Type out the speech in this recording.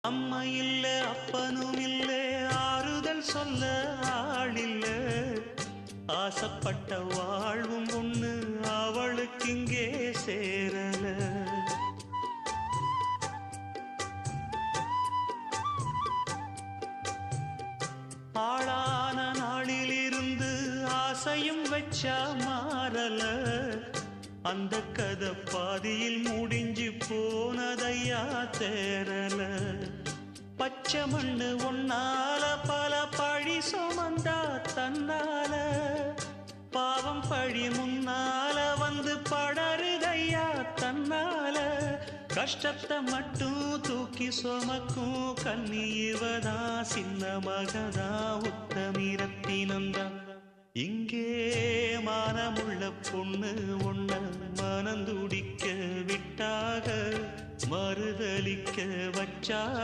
அம்மா இல்ல அப்பனும் இல்ல ஆறுதல் சொல்ல ஆளில்ல ஆசைப்பட்ட வாழ்வும் ஒண்ணு அவளுக்கு இங்கே சேரல ஆளான நாளிலிருந்து ஆசையும் வச்சா மாறல அந்த கதை பாதியில் முடிஞ்சு போனதையா தேரல பச்சை மண்ணு ஒன்னால பல பழி சுமந்தா தன்னால பாவம் பழி முன்னால வந்து படருதையா தன்னால கஷ்டத்தை மட்டும் தூக்கி சுமக்கும் கண்ணி இவதா சின்ன மகதா உத்தமிரத்தினந்தா இங்கே மானமுள்ள பொண்ணு ஒண்ண மனந்துடிக்க விட்டாக மறுதலிக்க வச்சாக